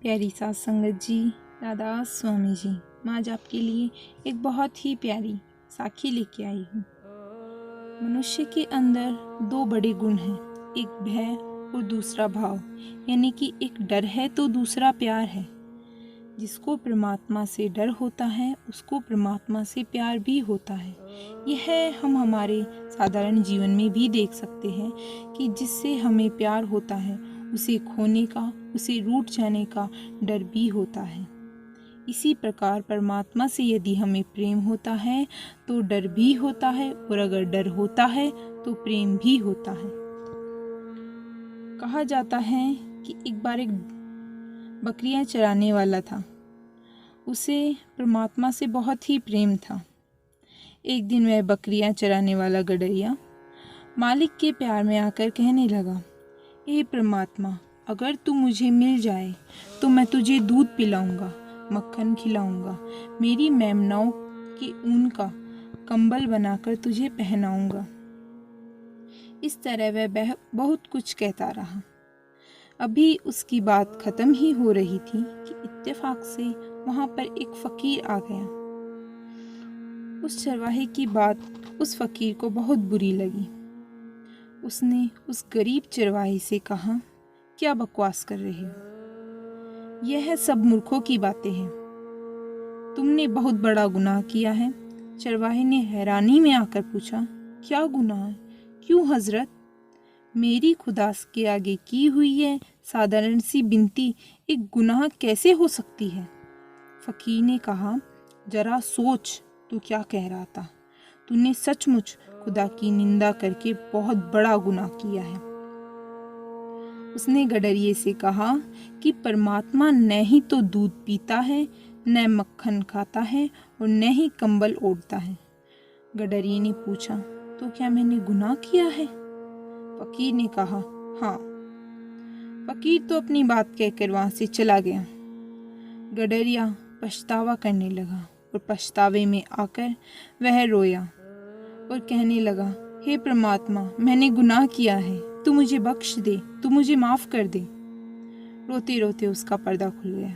प्यारी साथ संगत जी, राधा स्वामी जी, मैं आज आपके लिए एक बहुत ही प्यारी साखी लेके आई हूँ। मनुष्य के अंदर दो बड़े गुण हैं, एक भय और दूसरा भाव, यानी कि एक डर है तो दूसरा प्यार है। जिसको परमात्मा से डर होता है उसको परमात्मा से प्यार भी होता है। यह हम हमारे साधारण जीवन में भी देख सकते हैं कि जिससे हमें प्यार होता है उसे खोने का, उसे रूठ जाने का डर भी होता है। इसी प्रकार परमात्मा से यदि हमें प्रेम होता है तो डर भी होता है, और अगर डर होता है तो प्रेम भी होता है। कहा जाता है कि एक बार एक बकरियां चराने वाला था। उसे परमात्मा से बहुत ही प्रेम था। एक दिन वह बकरियां चराने वाला गडरिया मालिक के प्यार में आकर कहने लगा, हे परमात्मा, अगर तू मुझे मिल जाए तो मैं तुझे दूध पिलाऊंगा, मक्खन खिलाऊंगा, मेरी मेमनाओं के ऊन का कंबल बनाकर तुझे पहनाऊंगा। इस तरह वह बहुत कुछ कहता रहा। अभी उसकी बात खत्म ही हो रही थी कि इत्तेफाक से वहां पर एक फकीर आ गया। उस चरवाहे की बात उस फकीर को बहुत बुरी लगी। उसने उस गरीब चरवाहे से कहा, क्या बकवास कर रहे हो? यह सब मूर्खों की बातें हैं। तुमने बहुत बड़ा गुनाह किया है। चरवाहे ने हैरानी में आकर पूछा, क्या गुनाह है? क्यों हजरत? मेरी खुदा के आगे की हुई है साधारण सी बिनती एक गुनाह कैसे हो सकती है? फकीर ने कहा, जरा सोच, तू क्या कह रहा था? तूने सचमुच खुदा की निंदा करके बहुत बड़ा गुनाह किया है। उसने गडरिये से कहा कि परमात्मा न ही तो दूध पीता है, न मक्खन खाता है, और न ही कंबल ओढ़ता है। गडरिये ने पूछा, तो क्या मैंने गुनाह किया है? फकीर ने कहा, हाँ। फकीर तो अपनी बात कहकर वहां से चला गया। गडरिया पछतावा करने लगा और पछतावे में आकर वह रोया और कहने लगा, हे परमात्मा, मैंने गुनाह किया है, तू मुझे बख्श दे, तू मुझे माफ कर दे। रोते रोते उसका पर्दा खुल गया।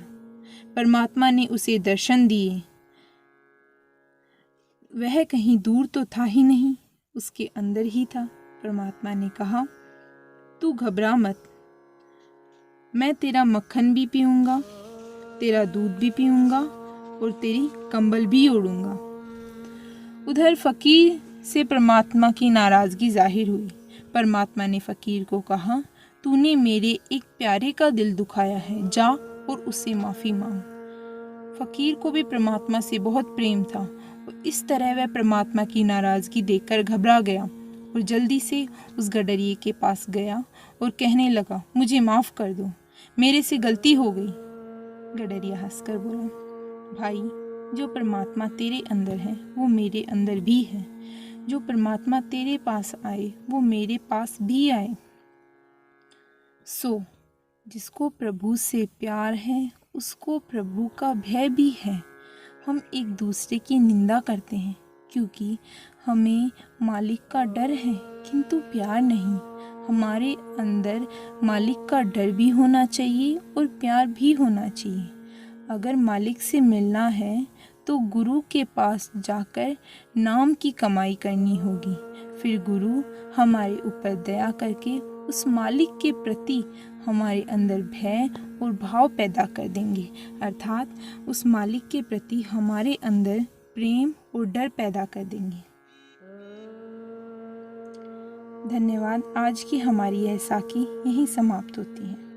परमात्मा ने उसे दर्शन दिए। वह कहीं दूर तो था ही नहीं, उसके अंदर ही था। परमात्मा ने कहा, तू घबरा मत, मैं तेरा मक्खन भी पीऊंगा, तेरा दूध भी पीऊंगा और तेरी कंबल भी ओढ़ूंगा। उधर फकीर से परमात्मा की नाराजगी जाहिर हुई। परमात्मा ने फकीर को कहा, तूने मेरे एक प्यारे का दिल दुखाया है, जा और उससे माफी मांग। फकीर को भी परमात्मा से बहुत प्रेम था और इस तरह वह परमात्मा की नाराजगी देखकर घबरा गया और जल्दी से उस गडरिये के पास गया और कहने लगा, मुझे माफ कर दो, मेरे से गलती हो गई। गडरिया हंसकर बोला, भाई, जो परमात्मा तेरे अंदर है वो मेरे अंदर भी है। जो परमात्मा तेरे पास आए वो मेरे पास भी आए। सो जिसको प्रभु से प्यार है उसको प्रभु का भय भी है। हम एक दूसरे की निंदा करते हैं क्योंकि हमें मालिक का डर है, किंतु प्यार नहीं। हमारे अंदर मालिक का डर भी होना चाहिए और प्यार भी होना चाहिए। अगर मालिक से मिलना है तो गुरु के पास जाकर नाम की कमाई करनी होगी। फिर गुरु हमारे ऊपर दया करके उस मालिक के प्रति हमारे अंदर भय और भाव पैदा कर देंगे, अर्थात उस मालिक के प्रति हमारे अंदर प्रेम और डर पैदा कर देंगे। धन्यवाद। आज की हमारी यह साखी यहीं समाप्त होती है।